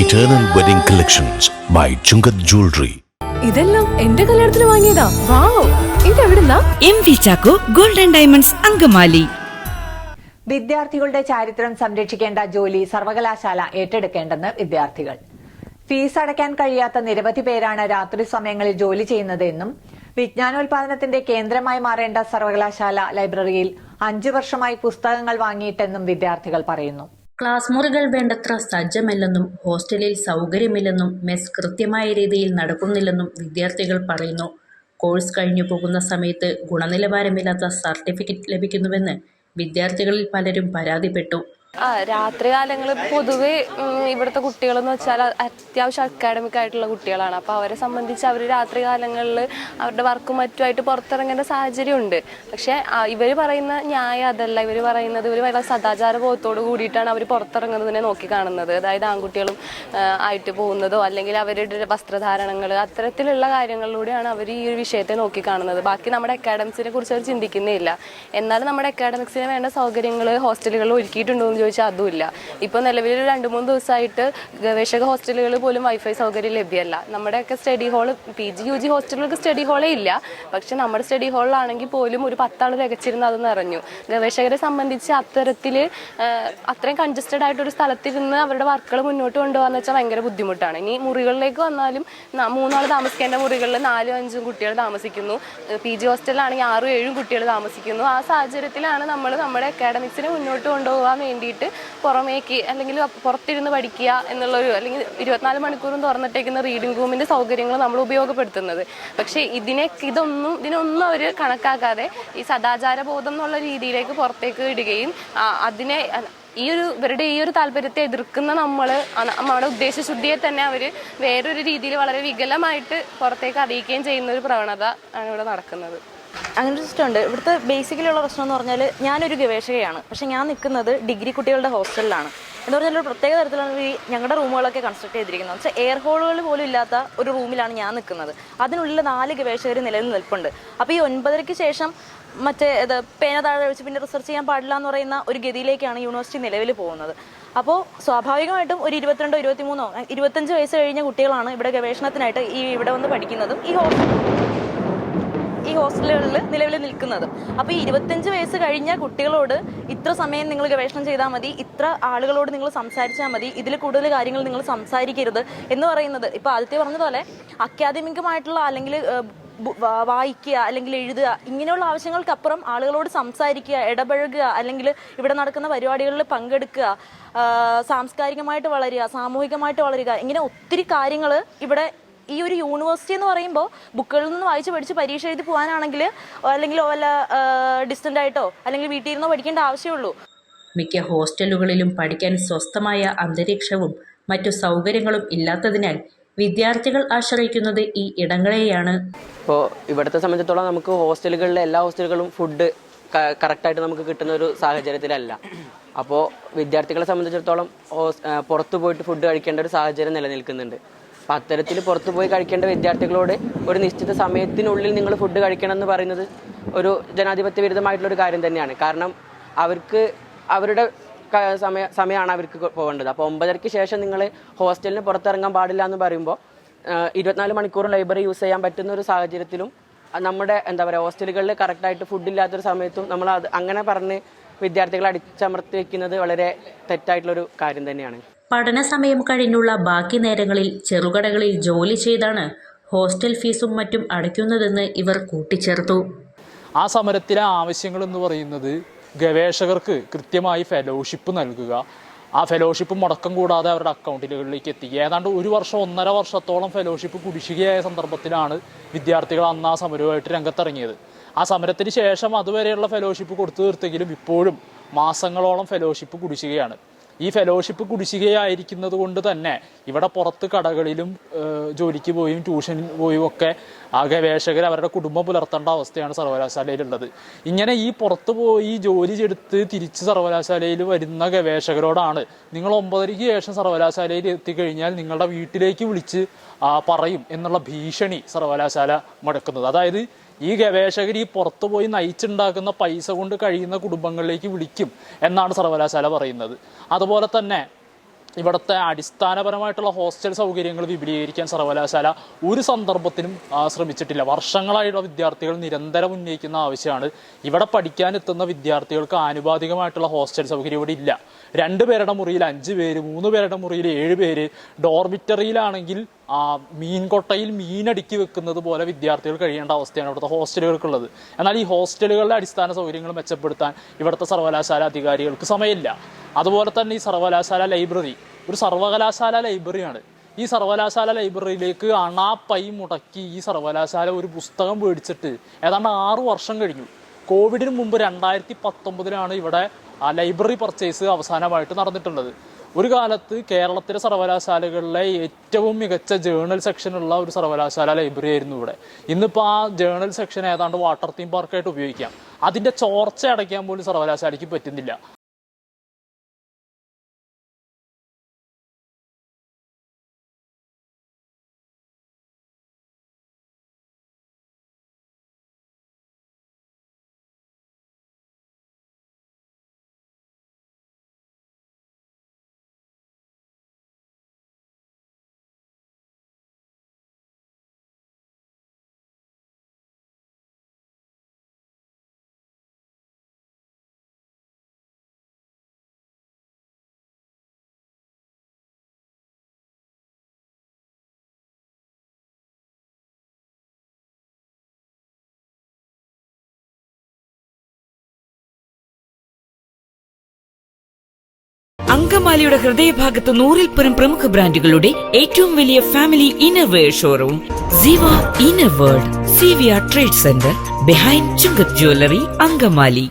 Eternal Wedding Collections by Chungat Jewelry. ഇതെല്ലാം എന്റെ കല്യാണത്തിന് വാങ്ങിയതാ. വാവ്, ഇതെവിടുന്നാ? MV Chacko golden diamonds Angamaly. വിദ്യാർത്ഥികളുടെ ചാരിത്രം സംരക്ഷിക്കേണ്ട ജോലി സർവകലാശാല ഏറ്റെടുക്കേണ്ടെന്ന് വിദ്യാർത്ഥികൾ. ഫീസ് അടയ്ക്കാൻ കഴിയാത്ത നിരവധി പേരാണ് രാത്രി സമയങ്ങളിൽ ജോലി ചെയ്യുന്നതെന്നും വിജ്ഞാനോൽപാദനത്തിന്റെ കേന്ദ്രമായി മാറേണ്ട സർവകലാശാല ലൈബ്രറിയിൽ 5 വർഷമായി പുസ്തകങ്ങൾ വാങ്ങിയിട്ടെന്നും വിദ്യാർത്ഥികൾ പറയുന്നു. ക്ലാസ് മുറികൾ വേണ്ടത്ര സജ്ജമല്ലെന്നും ഹോസ്റ്റലിൽ സൗകര്യമില്ലെന്നും മെസ് കൃത്യമായ രീതിയിൽ നടക്കുന്നില്ലെന്നും വിദ്യാർത്ഥികൾ പറയുന്നു. കോഴ്സ് കഴിഞ്ഞു പോകുന്ന സമയത്ത് ഗുണനിലവാരമില്ലാത്ത സർട്ടിഫിക്കറ്റ് ലഭിക്കുന്നുവെന്ന് വിദ്യാർത്ഥികളിൽ പലരും പരാതിപ്പെട്ടു. രാത്രികാലങ്ങളിൽ പൊതുവെ ഇവിടുത്തെ കുട്ടികളെന്ന് വെച്ചാൽ അത്യാവശ്യം അക്കാഡമിക് ആയിട്ടുള്ള കുട്ടികളാണ്. അപ്പോൾ അവരെ സംബന്ധിച്ച് അവർ രാത്രികാലങ്ങളിൽ അവരുടെ വർക്കും മറ്റുമായിട്ട് പുറത്തിറങ്ങേണ്ട സാഹചര്യമുണ്ട്. പക്ഷേ ഇവർ പറയുന്ന ന്യായം അതല്ല. ഇവർ പറയുന്നത് ഇവർ വളരെ സദാചാര ബോധത്തോട് കൂടിയിട്ടാണ് അവർ പുറത്തിറങ്ങുന്നതിനെ നോക്കിക്കാണുന്നത്. അതായത് ആൺകുട്ടികളും ആയിട്ട് പോകുന്നതോ അല്ലെങ്കിൽ അവരുടെ വസ്ത്രധാരണങ്ങൾ അത്തരത്തിലുള്ള കാര്യങ്ങളിലൂടെയാണ് അവർ ഈ ഒരു വിഷയത്തെ നോക്കിക്കാണുന്നത്. ബാക്കി നമ്മുടെ അക്കാഡമിക്സിനെ കുറിച്ച് അവർ ചിന്തിക്കുന്നേ ഇല്ല. എന്നാലും നമ്മുടെ അക്കാഡമിക്സിന് വേണ്ട സൗകര്യങ്ങൾ ഹോസ്റ്റലുകളിൽ ഒരുക്കിയിട്ടുണ്ടോ എന്ന് ചോദിച്ചാൽ അതുമില്ല. ഇപ്പോൾ നിലവിൽ 2-3 ദിവസമായിട്ട് ഗവേഷക ഹോസ്റ്റലുകളിൽ പോലും വൈഫൈ സൗകര്യം ലഭ്യമല്ല. നമ്മുടെയൊക്കെ സ്റ്റഡി ഹാൾ PG UG ഹോസ്റ്റലുകൾക്ക് സ്റ്റഡി ഹാളേ ഇല്ല. പക്ഷെ നമ്മുടെ സ്റ്റഡി ഹാളിലാണെങ്കിൽ പോലും ഒരു 10 ആൾ തികച്ചിരുന്ന് അത് നിറഞ്ഞു. ഗവേഷകരെ സംബന്ധിച്ച് അത്തരത്തിൽ അത്രയും കൺജസ്റ്റഡ് ആയിട്ടൊരു സ്ഥലത്തിരുന്ന് അവരുടെ വർക്കുകൾ മുന്നോട്ട് കൊണ്ടുപോകാന്ന് വെച്ചാൽ ഭയങ്കര ബുദ്ധിമുട്ടാണ്. ഇനി മുറികളിലേക്ക് വന്നാലും 3 ആൾ താമസിക്കേണ്ട മുറികളിൽ 4-5 കുട്ടികൾ താമസിക്കുന്നു. PG ഹോസ്റ്റലിലാണെങ്കിൽ 6-7 കുട്ടികൾ താമസിക്കുന്നു. ആ സാഹചര്യത്തിലാണ് നമ്മൾ നമ്മുടെ അക്കാഡമിക്സിനെ മുന്നോട്ട് കൊണ്ടുപോകാൻ വേണ്ടിയിട്ട് പുറമേക്ക് അല്ലെങ്കിൽ പുറത്തിരുന്ന് പഠിക്കുക എന്നുള്ളൊരു അല്ലെങ്കിൽ 24 മണിക്കൂറും തുറന്നിട്ടേക്കുന്ന റീഡിംഗ് റൂമിന്റെ സൗകര്യങ്ങൾ നമ്മൾ ഉപയോഗപ്പെടുത്തുന്നത്. പക്ഷേ ഇതിനൊന്നും അവർ കണക്കാക്കാതെ ഈ സദാചാര ബോധം എന്നുള്ള രീതിയിലേക്ക് പുറത്തേക്ക് ഇടുകയും അതിനെ ഇവരുടെ ഈ ഒരു താല്പര്യത്തെ എതിർക്കുന്ന നമ്മുടെ ഉദ്ദേശശുദ്ധിയെ തന്നെ അവർ വേറൊരു രീതിയിൽ വളരെ വികലമായിട്ട് പുറത്തേക്ക് അറിയിക്കുകയും ചെയ്യുന്ന ഒരു പ്രവണത ആണ് ഇവിടെ നടക്കുന്നത്. അങ്ങനെ ഒരു സിസ്റ്റം ഉണ്ട്. ഇവിടുത്തെ ബേസിക്കലിയുള്ള പ്രശ്നം എന്ന് പറഞ്ഞാൽ ഞാനൊരു ഗവേഷകയാണ്. പക്ഷെ ഞാൻ നിൽക്കുന്നത് ഡിഗ്രി കുട്ടികളുടെ ഹോസ്റ്റലിലാണ്. എന്ന് പറഞ്ഞാൽ ഒരു പ്രത്യേക തരത്തിലാണ് ഈ ഞങ്ങളുടെ റൂമുകളൊക്കെ കൺസ്ട്രക്ട് ചെയ്തിരിക്കുന്നത്. പക്ഷേ എയർ ഹോളുകൾ പോലും ഇല്ലാത്ത ഒരു റൂമിലാണ് ഞാൻ നിൽക്കുന്നത്. അതിനുള്ളിൽ 4 ഗവേഷകർ നിലവിൽ നിൽപ്പുണ്ട്. അപ്പോൾ ഈ 9:30-ക്ക് ശേഷം പേന താഴെ വെച്ച് പിന്നെ റിസർച്ച് ചെയ്യാൻ പാടില്ല എന്ന് പറയുന്ന ഒരു ഗതിയിലേക്കാണ് യൂണിവേഴ്സിറ്റി നിലവിൽ പോകുന്നത്. അപ്പോൾ സ്വാഭാവികമായിട്ടും ഒരു 22, 23, 25 വയസ്സ് കഴിഞ്ഞ കുട്ടികളാണ് ഇവിടെ ഗവേഷണത്തിനായിട്ട് ഇവിടെ വന്ന് പഠിക്കുന്നതും ഈ ഹോസ്റ്റലുകളിൽ നിലവിൽ നിൽക്കുന്നതും. അപ്പോൾ ഈ 25 വയസ്സ് കഴിഞ്ഞ കുട്ടികളോട് ഇത്ര സമയം നിങ്ങൾ ഗവേഷണം ചെയ്താൽ മതി, ഇത്ര ആളുകളോട് നിങ്ങൾ സംസാരിച്ചാൽ മതി, ഇതിൽ കൂടുതൽ കാര്യങ്ങൾ നിങ്ങൾ സംസാരിക്കരുത് എന്ന് പറയുന്നത് ഇപ്പോൾ ആദ്യത്തെ പറഞ്ഞതുപോലെ അക്കാദമികമായിട്ടുള്ള അല്ലെങ്കിൽ വായിക്കുക അല്ലെങ്കിൽ എഴുതുക ഇങ്ങനെയുള്ള ആവശ്യങ്ങൾക്കപ്പുറം ആളുകളോട് സംസാരിക്കുക, ഇടപഴകുക, അല്ലെങ്കിൽ ഇവിടെ നടക്കുന്ന പരിപാടികളിൽ പങ്കെടുക്കുക, സാംസ്കാരികമായിട്ട് വളരുക, സാമൂഹികമായിട്ട് വളരുക, ഇങ്ങനെ ഒത്തിരി കാര്യങ്ങൾ ഇവിടെ ഈ ഒരു യൂണിവേഴ്സിറ്റി എന്ന് പറയുമ്പോൾ ബുക്കുകളിൽ നിന്ന് വായിച്ച് പഠിച്ച് പരീക്ഷ എഴുതി പോകാനാണെങ്കിൽ അല്ലെങ്കിൽ വല്ല ഡിസ്റ്റൻ്റ് ആയിട്ടോ അല്ലെങ്കിൽ വീട്ടിൽ ഇരുന്നോ പഠിക്കേണ്ട ആവശ്യമുള്ളൂ. മിക്ക ഹോസ്റ്റലുകളിലും പഠിക്കാൻ സ്വസ്ഥമായ അന്തരീക്ഷവും മറ്റു സൗകര്യങ്ങളും ഇല്ലാത്തതിനാൽ വിദ്യാർത്ഥികൾ ആശ്രയിക്കുന്നത് ഈ ഇടങ്ങളെയാണ്. ഇപ്പോൾ ഇവിടുത്തെ സംബന്ധിച്ചിടത്തോളം നമുക്ക് ഹോസ്റ്റലുകളിലെ എല്ലാ ഹോസ്റ്റലുകളും ഫുഡ് കറക്റ്റായിട്ട് നമുക്ക് കിട്ടുന്ന ഒരു സാഹചര്യത്തിലല്ല. അപ്പോൾ വിദ്യാർത്ഥികളെ സംബന്ധിച്ചിടത്തോളം പുറത്തു പോയിട്ട് ഫുഡ് കഴിക്കേണ്ട ഒരു സാഹചര്യം നിലനിൽക്കുന്നുണ്ട്. അപ്പം അത്തരത്തിൽ പുറത്തു പോയി കഴിക്കേണ്ട വിദ്യാർത്ഥികളോട് ഒരു നിശ്ചിത സമയത്തിനുള്ളിൽ നിങ്ങൾ ഫുഡ് കഴിക്കണം എന്ന് പറയുന്നത് ഒരു ജനാധിപത്യ വിരുദ്ധമായിട്ടുള്ളൊരു കാര്യം തന്നെയാണ്. കാരണം അവർക്ക് അവരുടെ സമയമാണ് അവർക്ക് പോകേണ്ടത്. അപ്പോൾ 9:30-ക്ക് ശേഷം നിങ്ങൾ ഹോസ്റ്റലിന് പുറത്തിറങ്ങാൻ പാടില്ല എന്ന് പറയുമ്പോൾ 24 മണിക്കൂറും ലൈബ്രറി യൂസ് ചെയ്യാൻ പറ്റുന്ന ഒരു സാഹചര്യത്തിലും നമ്മുടെ ഹോസ്റ്റലുകളിൽ കറക്റ്റായിട്ട് ഫുഡ് ഇല്ലാത്തൊരു സമയത്തും നമ്മൾ അങ്ങനെ പറഞ്ഞ് വിദ്യാർത്ഥികളെ അടിച്ചമർത്തി വയ്ക്കുന്നത് വളരെ തെറ്റായിട്ടുള്ളൊരു കാര്യം തന്നെയാണ്. പഠന സമയം കഴിഞ്ഞുള്ള ബാക്കി നേരങ്ങളിൽ ചെറുകടകളിൽ ജോലി ചെയ്താണ് ഹോസ്റ്റൽ ഫീസും മറ്റും അടയ്ക്കുന്നതെന്ന് ഇവർ കൂട്ടിച്ചേർത്തു. ആ സമരത്തിലെ ആവശ്യങ്ങൾ എന്ന് പറയുന്നത് ഗവേഷകർക്ക് കൃത്യമായി ഫെലോഷിപ്പ് നൽകുക, ആ ഫെലോഷിപ്പ് മുടക്കം കൂടാതെ അവരുടെ അക്കൗണ്ടുകളിലേക്ക് എത്തിക്കുക. ഏതാണ്ട് 1 വർഷം 1.5 വർഷത്തോളം ഫെലോഷിപ്പ് കുടിശ്ശികയായ സന്ദർഭത്തിലാണ് വിദ്യാർത്ഥികൾ അന്ന് ആ സമരവുമായിട്ട് രംഗത്തിറങ്ങിയത്. ആ സമരത്തിന് ശേഷം അതുവരെയുള്ള ഫെലോഷിപ്പ് കൊടുത്തു തീർത്തെങ്കിലും ഇപ്പോഴും മാസങ്ങളോളം ഫെലോഷിപ്പ് കുടിശ്ശികയാണ്. ഈ ഫെലോഷിപ്പ് കുടിശ്ശികയായിരിക്കുന്നത് കൊണ്ട് തന്നെ ഇവിടെ പുറത്ത് കടകളിലും ജോലിക്ക് പോയും ട്യൂഷൻ പോയും ഒക്കെ ആ ഗവേഷകർ അവരുടെ കുടുംബം പുലർത്തേണ്ട അവസ്ഥയാണ് സർവകലാശാലയിലുള്ളത്. ഇങ്ങനെ ഈ പുറത്ത് പോയി ജോലി എടുത്ത് തിരിച്ച് സർവകലാശാലയിൽ വരുന്ന ഗവേഷകരോടാണ് നിങ്ങൾ 9:30-ക്ക് ശേഷം സർവകലാശാലയിൽ എത്തിക്കഴിഞ്ഞാൽ നിങ്ങളുടെ വീട്ടിലേക്ക് വിളിച്ച് പറയും എന്നുള്ള ഭീഷണി സർവകലാശാല മുടക്കുന്നത്. അതായത് ഈ ഗവേഷകർ ഈ പുറത്തുപോയി നയിച്ചുണ്ടാക്കുന്ന പൈസ കൊണ്ട് കഴിയുന്ന കുടുംബങ്ങളിലേക്ക് വിളിക്കും എന്നാണ് സർവകലാശാല പറയുന്നത്. അതുപോലെ തന്നെ ഇവിടുത്തെ അടിസ്ഥാനപരമായിട്ടുള്ള ഹോസ്റ്റൽ സൗകര്യങ്ങൾ വിപുലീകരിക്കാൻ സർവകലാശാല ഒരു സന്ദർഭത്തിലും ശ്രമിച്ചിട്ടില്ല. വർഷങ്ങളായുള്ള വിദ്യാർത്ഥികൾ നിരന്തരം ഉന്നയിക്കുന്ന ആവശ്യമാണ്. ഇവിടെ പഠിക്കാനെത്തുന്ന വിദ്യാർത്ഥികൾക്ക് ആനുപാതികമായിട്ടുള്ള ഹോസ്റ്റൽ സൗകര്യം ഇവിടെ ഇല്ല. 2 പേരുടെ മുറിയിൽ 5 പേര്, 3 പേരുടെ മുറിയിൽ 7 പേര്, ഡോർമിറ്ററിയിലാണെങ്കിൽ മീൻകൊട്ടയിൽ മീനടുക്കി വെക്കുന്നത് പോലെ വിദ്യാർത്ഥികൾ കഴിയേണ്ട അവസ്ഥയാണ് ഇവിടുത്തെ ഹോസ്റ്റലുകൾക്കുള്ളത്. എന്നാൽ ഈ ഹോസ്റ്റലുകളുടെ അടിസ്ഥാന സൗകര്യങ്ങൾ മെച്ചപ്പെടുത്താൻ ഇവിടുത്തെ സർവകലാശാല അധികാരികൾക്ക് സമയമില്ല. അതുപോലെ തന്നെ ഈ സർവകലാശാല ലൈബ്രറി ഒരു സർവകലാശാല ലൈബ്രറിയാണ്. ഈ സർവകലാശാല ലൈബ്രറിയിലേക്ക് അണാപ്പൈ മുടക്കി ഈ സർവകലാശാല ഒരു പുസ്തകം മേടിച്ചിട്ട് ഏതാണ്ട് 6 വർഷം കഴിഞ്ഞു. കോവിഡിന് മുമ്പ് 2019 ഇവിടെ ലൈബ്രറി പർച്ചേസ് അവസാനമായിട്ട് നടന്നിട്ടുള്ളത്. ഒരു കാലത്ത് കേരളത്തിലെ സർവകലാശാലകളിലെ ഏറ്റവും മികച്ച ജേർണൽ സെക്ഷനുള്ള ഒരു സർവകലാശാല ലൈബ്രറി ആയിരുന്നു ഇവിടെ. ഇന്നിപ്പോൾ ആ ജേർണൽ സെക്ഷൻ ഏതാണ്ട് വാട്ടർ തീം പാർക്കായിട്ട് ഉപയോഗിക്കാം. അതിൻ്റെ ചോർച്ച അടയ്ക്കാൻ പോലും സർവകലാശാലയ്ക്ക് പറ്റുന്നില്ല. അങ്കമാലിയുടെ ഹൃദയഭാഗത്ത് 100-ൽ-പരം പ്രമുഖ ബ്രാൻഡുകളുടെ ഏറ്റവും വലിയ family innerwear showroom Siva inner world, സിവിയ trade center, behind Chungath jewellery, Angamaly.